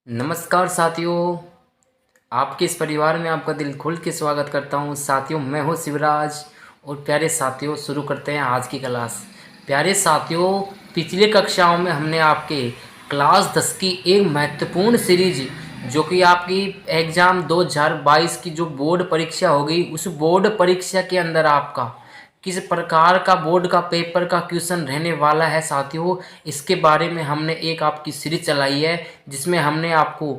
नमस्कार साथियों, आपके इस परिवार में आपका दिल खोल के स्वागत करता हूं। साथियों, मैं हूं शिवराज और प्यारे साथियों, शुरू करते हैं आज की क्लास। प्यारे साथियों, पिछले कक्षाओं में हमने आपके क्लास 10 की एक महत्वपूर्ण सीरीज जो कि आपकी एग्ज़ाम 2022 की जो बोर्ड परीक्षा होगी, उस बोर्ड परीक्षा के अंदर आपका किस प्रकार का बोर्ड का पेपर का क्वेश्चन रहने वाला है साथियों, इसके बारे में हमने एक आपकी सीरीज चलाई है, जिसमें हमने आपको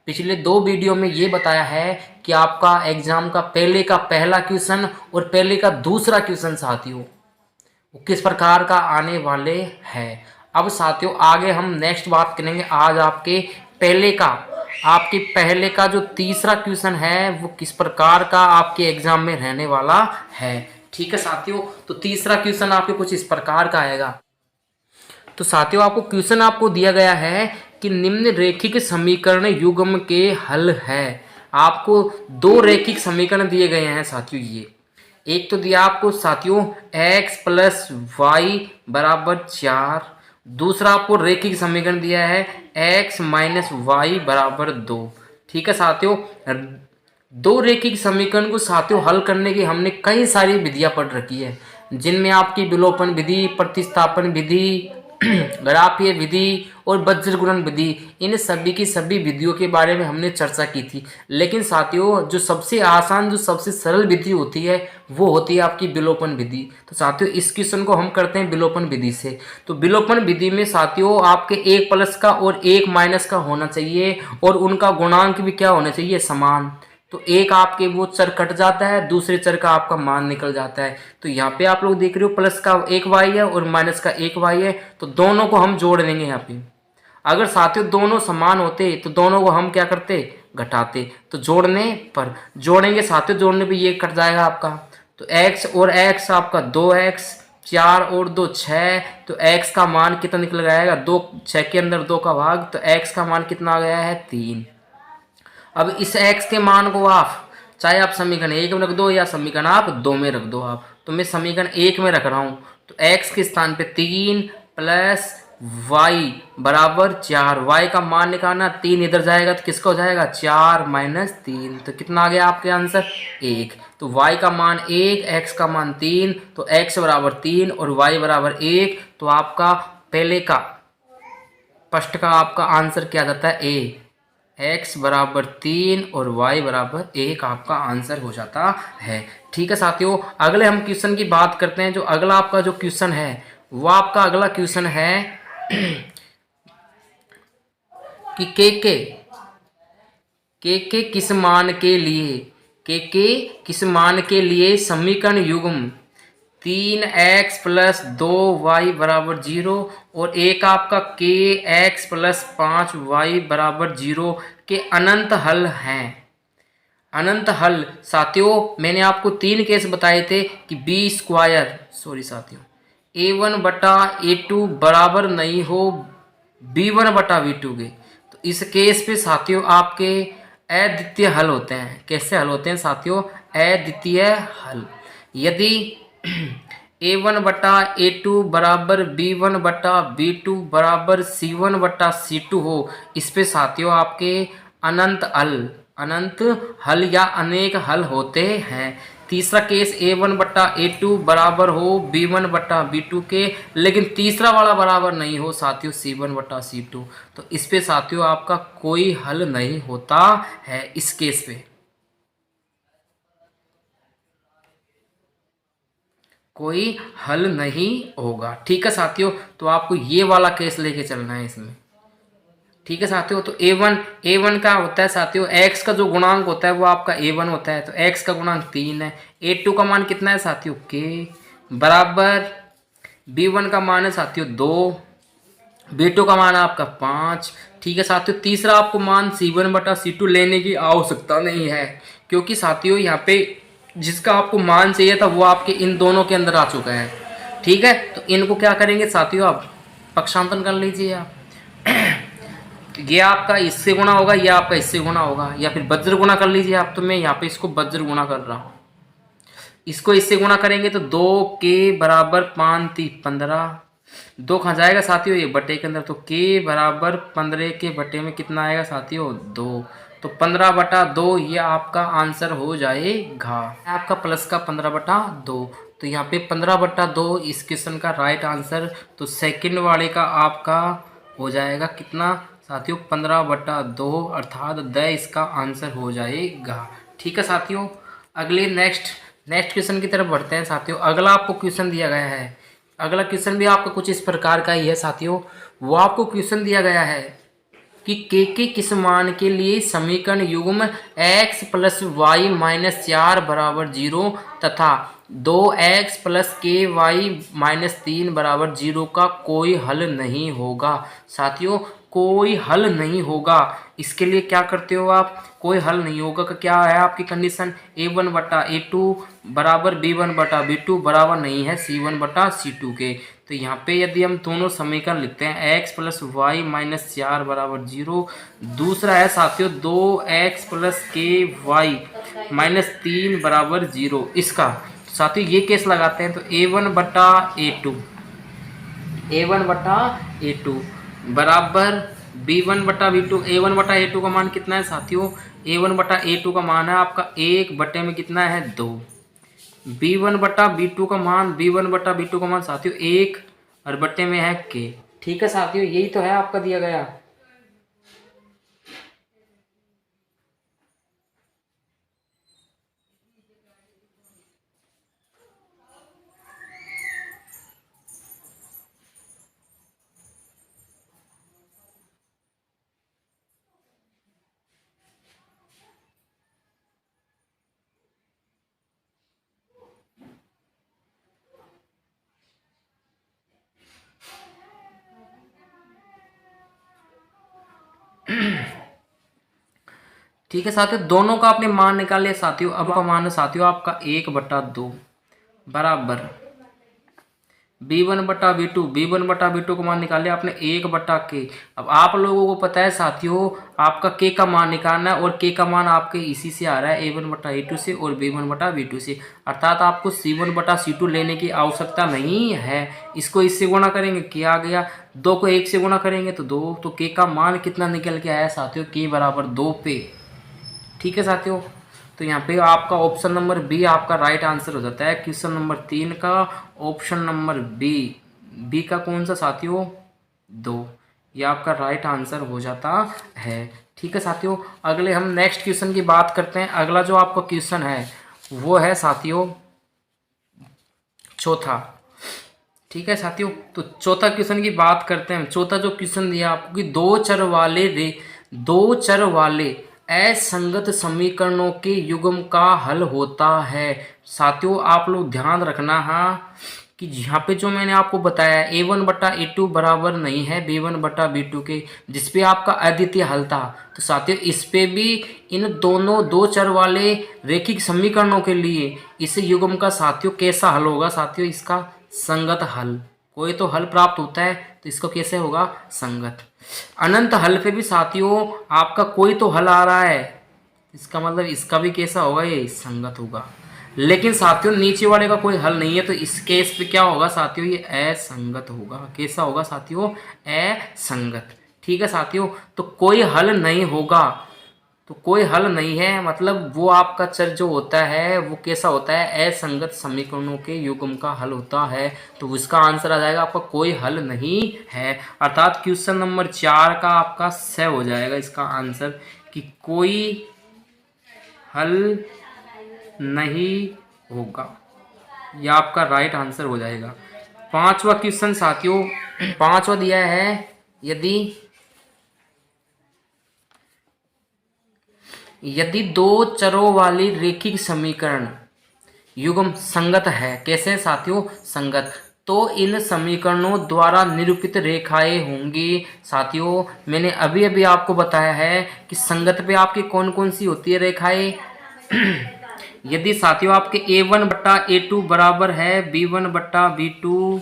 पिछले 2 वीडियो में ये बताया है कि आपका एग्जाम का पहले का पहला क्वेश्चन और पहले का दूसरा क्वेश्चन साथियों वो किस प्रकार का आने वाले हैं। अब साथियों आगे हम नेक्स्ट बात करेंगे आज आपके पहले का जो तीसरा क्वेश्चन है वो किस प्रकार का आपके एग्जाम में रहने वाला है। ठीक है साथियों, तो तीसरा क्वेश्चन आपके कुछ इस प्रकार का आएगा। तो साथियों आपको क्वेश्चन आपको दिया गया है कि निम्न रेखिक समीकरण युग्म के हल है। आपको 2 रेखिक समीकरण दिए गए हैं साथियों। ये एक तो दिया आपको साथियों x प्लस वाई बराबर 4, दूसरा आपको रेखिक समीकरण दिया है x माइनस वाई बराबर 2। ठीक है साथियों, 2 रेखिक समीकरण को साथियों हल करने की हमने कई सारी विधियां पढ़ रखी है, जिनमें आपकी विलोपन विधि, प्रतिस्थापन विधि, ग्राफीय विधि और वज्र गुणन विधि, इन सभी की सभी विधियों के बारे में हमने चर्चा की थी। लेकिन साथियों जो सबसे आसान, जो सबसे सरल विधि होती है वो होती है आपकी विलोपन विधि। तो साथियों इस क्वेश्चन को हम करते हैं विलोपन विधि से। तो विलोपन विधि में साथियों आपके एक प्लस का और एक माइनस का होना चाहिए और उनका गुणांक भी क्या होना चाहिए, समान। तो एक आपके वो चर कट जाता है, दूसरे चर का आपका मान निकल जाता है। तो यहाँ पे आप लोग देख रहे हो प्लस का एक वाई है और माइनस का एक वाई है, तो दोनों को हम जोड़ देंगे यहाँ पे। अगर साथियों दोनों समान होते तो दोनों को हम क्या करते, घटाते। तो जोड़ने पर जोड़ेंगे साथियों, जोड़ने पे ये कट जाएगा आपका। तो x और x आपका 2x, 4 और 2 6, तो x का मान कितना निकल जाएगा, 2, 6 के अंदर 2 का भाग, तो x का मान कितना आ गया है 3। अब इस x के मान को आप चाहे आप समीकरण 1 में रख दो या समीकरण आप 2 में रख दो आप। तो मैं समीकरण 1 में रख रहा हूँ, तो x के स्थान पे 3 प्लस y बराबर 4। y का मान निकालना, 3 इधर जाएगा तो किसका हो जाएगा 4 माइनस 3, तो कितना आ गया आपके आंसर 1। तो y का मान 1, x का मान 3, तो x बराबर 3 और y बराबर 1। तो आपका पहले का प्रश्न का आपका आंसर क्या जाता है a, x बराबर 3 और y बराबर 1 आपका आंसर हो जाता है। ठीक है साथियों, अगले हम क्वेश्चन की बात करते हैं। जो अगला आपका जो क्वेश्चन है वो आपका अगला क्वेश्चन है कि के किस मान के लिए समीकरण युग्म 3x प्लस 2y बराबर 0 और एक आपका kx प्लस 5y बराबर 0 के अनंत हल हैं। अनंत हल साथियों मैंने आपको 3 केस बताए थे कि साथियों a1 बटा a2 बराबर नहीं हो b1 बटा b2 के। तो इस केस पे साथियों आपके अद्वितीय हल होते हैं। कैसे हल होते हैं साथियों, अद्वितीय हल। यदि a1 बटा a2 बराबर b1 बटा b2 बराबर c1 बटा c2 हो, इस पे साथियों आपके अनंत हल या अनेक हल होते हैं। तीसरा केस a1 बटा a2 बराबर हो b1 बटा b2 के, लेकिन तीसरा वाला बराबर नहीं हो साथियों c1 बटा c2, तो इस पे साथियों आपका कोई हल नहीं होता है। इस केस पे कोई हल नहीं होगा। ठीक है साथियों, तो आपको ये वाला केस लेके चलना है इसमें। ठीक है साथियों, तो a1 का होता है साथियों, x का जो गुणांक होता है वो आपका a1 होता है, तो x का गुणांक 3 है। a2 का मान कितना है साथियों k बराबर b1 का मान है साथियों 2, b2 का मान है आपका 5। ठीक है साथियों, तीसरा आपको मान c1 बटा c2 लेने की आवश्यकता नहीं है, क्योंकि साथियों यहाँ पे जिसका आपको मान चाहिए था वो आपके इन दोनों के अंदर आ चुका है। ठीक है, तो इनको क्या करेंगे साथियों, आप पक्षांतरण कर लीजिए आप। ये आपका इससे गुणा होगा, ये आपका इससे गुणा होगा, या फिर वज्र गुणा कर लीजिए आप। तो मैं यहाँ पे इसको वज्र गुणा कर रहा हूँ। इसको इससे गुणा करेंगे तो 2 के बराबर 5 3 15, दो कहाँ जाएगा साथियों, ये बटे के अंदर, तो के बराबर 15 के बटे में कितना आएगा साथियों, 2। तो 15/2 ये आपका आंसर हो जाएगा, आपका प्लस का 15/2। तो यहाँ पे 15/2 इस क्वेश्चन का राइट आंसर। तो सेकंड वाले का आपका हो जाएगा कितना साथियों, 15/2 अर्थात द इसका आंसर हो जाएगा। ठीक है साथियों, अगले नेक्स्ट क्वेश्चन की तरफ बढ़ते हैं साथियों। अगला आपको क्वेश्चन दिया गया है, अगला क्वेश्चन भी आपको कुछ इस प्रकार का ही है साथियों। वो आपको क्वेश्चन दिया गया है कि के किस मान के लिए समीकरण युग्म x + y - 4 = 0 तथा 2x + ky - 3 = 0 का कोई हल नहीं होगा। साथियों कोई हल नहीं होगा, इसके लिए क्या करते हो आप, कोई हल नहीं होगा का क्या है आपकी कंडीशन, a1/a2 बराबर b1/b2 बराबर नहीं है c1/c2 के। तो यहाँ पे यदि हम दोनों समीकरण लिखते हैं x + y - 4 = 0, दूसरा है साथियों 2x + ky - 3 = 0, इसका साथियों ये केस लगाते हैं तो a1/a2 बराबर b1/b2। a1/a2 का मान कितना है साथियों, a1/a2 का मान है आपका 1 बटे में कितना है 2। b1/b2 का मान साथियों 1 और बटे में है k। ठीक है साथियों, यही तो है आपका दिया गया। ठीक है साथियों, दोनों का आपने मान निकाल लिया साथियों। अब का मान है साथियों आपका 1/2 बराबर b1/b2 का मान निकाल लिया आपने 1/k। अब आप लोगों को पता है साथियों आपका k का मान निकालना है, और k का मान आपके इसी से आ रहा है a1/a2 से और b1/b2 से, अर्थात आपको c1/c2 लेने की आवश्यकता नहीं है। इसको इससे गुणा करेंगे k आ गया, 2 को 1 से गुणा करेंगे तो 2, तो k का मान कितना निकल के आया साथियों, k बराबर 2 पे। ठीक है साथियों, तो यहाँ पे आपका ऑप्शन नंबर बी आपका राइट आंसर हो जाता है क्वेश्चन नंबर 3 का। ऑप्शन नंबर बी का कौन सा साथियों, 2, ये आपका राइट आंसर हो जाता है। ठीक है साथियों, अगले हम नेक्स्ट क्वेश्चन की बात करते हैं। अगला जो आपका क्वेश्चन है वो है साथियों चौथा। ठीक है साथियों, तो चौथा क्वेश्चन की बात करते हैं। चौथा जो क्वेश्चन दिया आपको कि दो चर वाले असंगत समीकरणों के युग्म का हल होता है। साथियों आप लोग ध्यान रखना है कि यहाँ पे जो मैंने आपको बताया a1/a2 बराबर नहीं है b1/b2 के, जिसपे आपका अद्वितीय हल था। तो साथियों इस पे भी इन दोनों दो चर वाले रैखिक समीकरणों के लिए इस युग्म का साथियों कैसा हल होगा साथियों, इसका संगत हल। कोई तो हल प्राप्त होता है तो इसको कैसे होगा, संगत। अनंत हल पे भी साथियों आपका कोई तो हल आ रहा है, इसका मतलब इसका भी कैसा होगा, ये संगत होगा। लेकिन साथियों नीचे वाले का कोई हल नहीं है, तो इस केस पे क्या होगा साथियों, ये असंगत होगा। कैसा होगा साथियों, असंगत। ठीक है साथियों, तो कोई हल नहीं होगा, तो कोई हल नहीं है मतलब वो आपका चर जो होता है वो कैसा होता है, असंगत समीकरणों के युग्म का हल होता है। तो उसका आंसर आ जाएगा आपका कोई हल नहीं है, अर्थात क्वेश्चन नंबर 4 का आपका स हो जाएगा इसका आंसर कि कोई हल नहीं होगा, यह आपका राइट आंसर हो जाएगा। पांचवा क्वेश्चन साथियों, पांचवा दिया है यदि दो चरों वाली रैखिक समीकरण युग्म संगत है, कैसे साथियों, संगत, तो इन समीकरणों द्वारा निरूपित रेखाएं होंगी। साथियों मैंने अभी अभी आपको बताया है कि संगत पे आपकी कौन कौन सी होती है रेखाएं। यदि साथियों आपके a1/a2 बराबर है b1/b2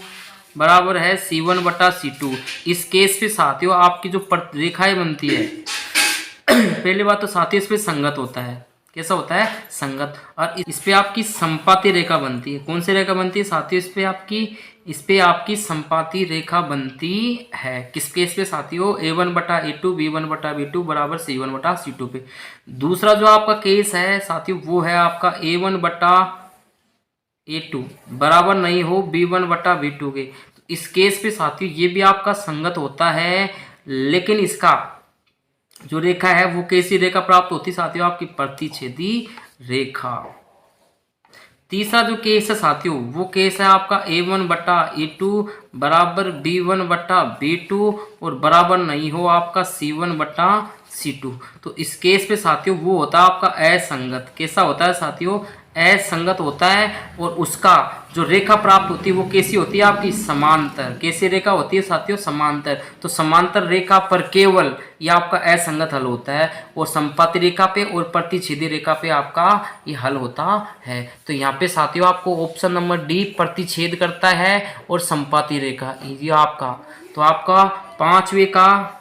बराबर है c1/c2, इस केस पे साथियों आपकी जो रेखाएं बनती है पहली बात तो साथियों इस पे संगत होता है, कैसा होता है, संगत। और इस पे आपकी संपाती रेखा बनती है। कौन सी रेखा बनती है साथियों, इस पे आपकी इस पे आपकी संपाती रेखा बनती है। किस केस पे साथियों? A1/A2 B1/B2 बराबर C1/C2 पे। दूसरा जो आपका केस है साथियों वो है आपका A1/A2 बराबर नहीं हो B1/B2 के। तो इस केस पे साथियों ये भी आपका संगत होता है, लेकिन इसका जो रेखा है वो कैसी रेखा प्राप्त होती है साथियों? आपकी प्रतिच्छेदी रेखा। तीसरा जो केस है साथियों वो केस है आपका A1/A2 बराबर B1/B2 और बराबर नहीं हो आपका C1/C2। तो इस केस पे साथियों वो होता है आपका असंगत। कैसा होता है साथियों? असंगत होता है। और उसका जो रेखा प्राप्त होती है वो कैसी होती है? आपकी समांतर। कैसी रेखा होती है साथियों? समांतर। तो समांतर रेखा पर केवल ये आपका असंगत हल होता है, और संपाती रेखा पे और प्रतिच्छेदी रेखा पे आपका ये हल होता है। तो यहाँ पे साथियों आपको ऑप्शन नंबर डी प्रतिच्छेद करता है और संपाती रेखा ये आपका, तो आपका पांचवे का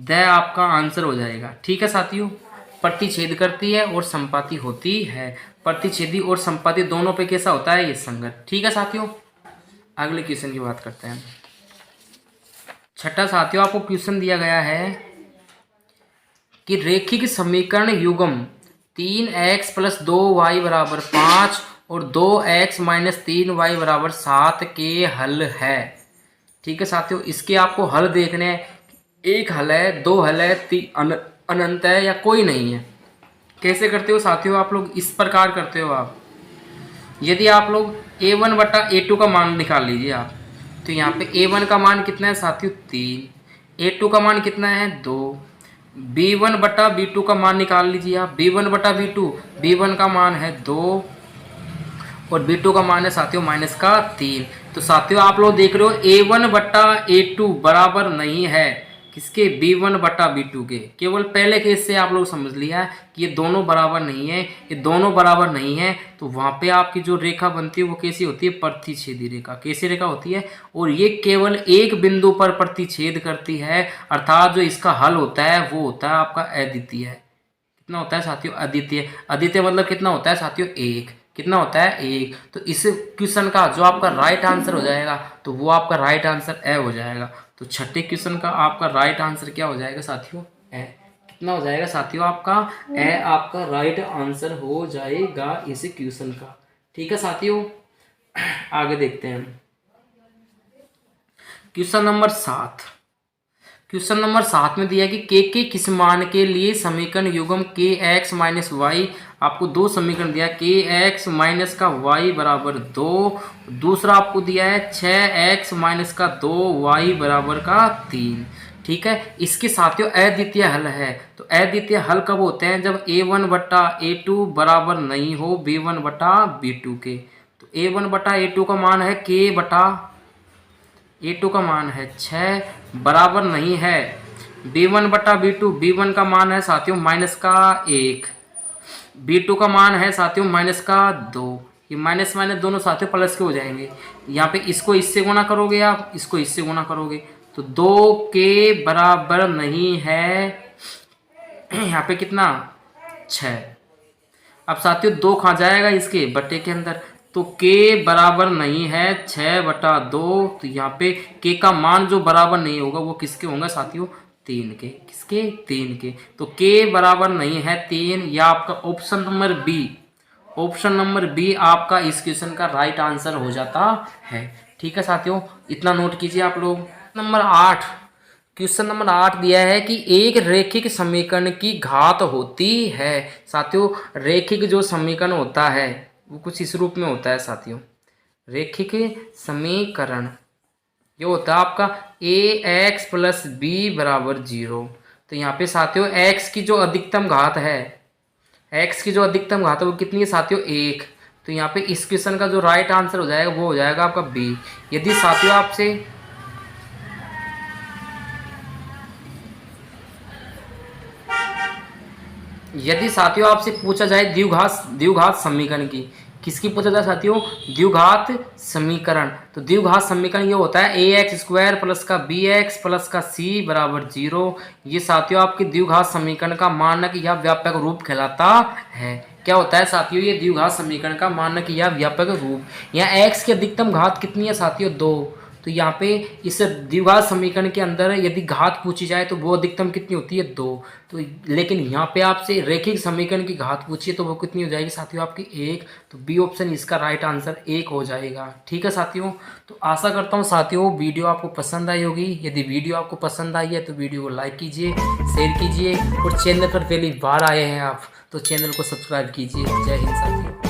द आपका आंसर हो जाएगा। ठीक है साथियों, प्रतिच्छेद करती है और संपाती होती है। प्रतिच्छेदी और संपाती दोनों पे कैसा होता है? ये संगत। ठीक है साथियों, अगले क्वेश्चन की बात करते हैं। छठा साथियों आपको क्वेश्चन दिया गया है कि रेखिक समीकरण युग्म 3x + 2y = 5 और 2x - 3y = 7 के हल है। ठीक है साथियों, इसके आपको हल देखने हैं। एक हल है, दो हल है, अनंत है या कोई नहीं है। कैसे करते हो साथियों? आप लोग इस प्रकार करते हो। आप यदि आप लोग A1/A2 का मान निकाल लीजिए आप, तो यहाँ पे A1 का मान कितना है साथियों? 3। A2 का मान कितना है? 2। B1/B2 का मान निकाल लीजिए आप। B1/B2, B1 का मान है 2 और B2 का मान है साथियों -3। तो साथियों आप लोग देख रहे हो A1/A2 बराबर नहीं है किसके? B1/B2 के। केवल पहले केस से आप लोग समझ लिया कि ये दोनों बराबर नहीं है। ये दोनों बराबर नहीं है तो वहाँ पे आपकी जो रेखा बनती है वो कैसी होती है? प्रतिच्छेदी रेखा। कैसी रेखा होती है? और ये केवल एक बिंदु पर प्रतिच्छेद करती है, अर्थात जो इसका हल होता है वो होता है आपका अद्वितीय। कितना होता है साथियों? अद्वितीय। अद्वितीय मतलब कितना होता है साथियों? 1। कितना होता है? 1। तो इस क्वेश्चन का जो आपका राइट आंसर हो जाएगा तो वो आपका राइट आंसर ए हो जाएगा। तो छठे क्वेश्चन का आपका राइट आंसर क्या हो जाएगा साथियों? ए। कितना हो जाएगा साथियों? आपका ए आपका राइट आंसर हो जाएगा इस क्वेश्चन का। ठीक है साथियों, आगे देखते हैं। Question number 7। क्वेश्चन नंबर 7 में दिया है कि के किस मान के लिए समीकरण युग्म kx - y, आपको दो समीकरण दिया है, kx - का y = 2। दूसरा आपको दिया है 6x - का 2y = 3। ठीक है, इसके साथियों अद्वितीय हल है। तो अद्वितीय हल कब होते हैं? जब A1/A2 बराबर नहीं हो B1/B2 के। तो A1/A2 का मान है A2 का मान है 6 बराबर नहीं है B1/B2। B1 का मान है साथियों -1। B2 का मान है साथियों -2। ये माइनस माइनस दोनों साथियों प्लस के हो जाएंगे। यहाँ पे इसको इससे गुणा करोगे, आप इसको इससे गुणा करोगे तो 2 के बराबर नहीं है। यहाँ पे कितना? 6। अब साथियों 2 खा जाएगा इसके बट्टे के अंदर, तो k बराबर नहीं है 6/2। तो यहाँ पे k का मान जो बराबर नहीं होगा वो किसके होंगे साथियों? 3 के। किसके? 3 के। तो k बराबर नहीं है 3, या आपका option number B, option number B आपका इस क्वेश्चन का राइट आंसर हो जाता है। ठीक है साथियों, इतना नोट कीजिए आप लोग। नंबर 8, क्वेश्चन नंबर 8 दिया है कि एक रेखिक समीकरण की घात होती है। साथियों रेखिक जो समीकरण होता है वो कुछ इस रूप में होता है साथियों। रेखिक समीकरण ये होता है आपका ax + b = 0। तो यहाँ पे साथियों x की जो अधिकतम घात है, x की जो अधिकतम घात है वो कितनी है साथियों? 1। तो यहाँ पे इस क्वेश्चन का जो राइट आंसर हो जाएगा वो हो जाएगा आपका बी। यदि साथियों आपसे पूछा जाए द्विघात समीकरण की, किसकी पूछा जाए साथियों? द्विघात समीकरण। तो द्विघात समीकरण ये होता है ax² + का bx + का c = 0। ये साथियों आपके द्विघात समीकरण का मानक या व्यापक रूप कहलाता है। क्या होता है साथियों, ये द्विघात समीकरण का मानक या व्यापक रूप। यहाँ x की अधिकतम घात कितनी है साथियों, 2। तो यहाँ पे इस द्विघात समीकरण के अंदर यदि घात पूछी जाए तो वो अधिकतम कितनी होती है, 2। तो लेकिन यहाँ पे आपसे रैखिक समीकरण की घात पूछी है तो वो कितनी हो जाएगी साथियों, आपकी 1। तो बी ऑप्शन इसका राइट आंसर 1 हो जाएगा। ठीक है साथियों, तो आशा करता हूँ साथियों वीडियो आपको पसंद आई होगी। यदि वीडियो आपको पसंद आई है तो वीडियो को लाइक कीजिए, शेयर कीजिए, और चैनल पर पहली बार आए हैं आप तो चैनल को सब्सक्राइब कीजिए। जय हिंद साथियों।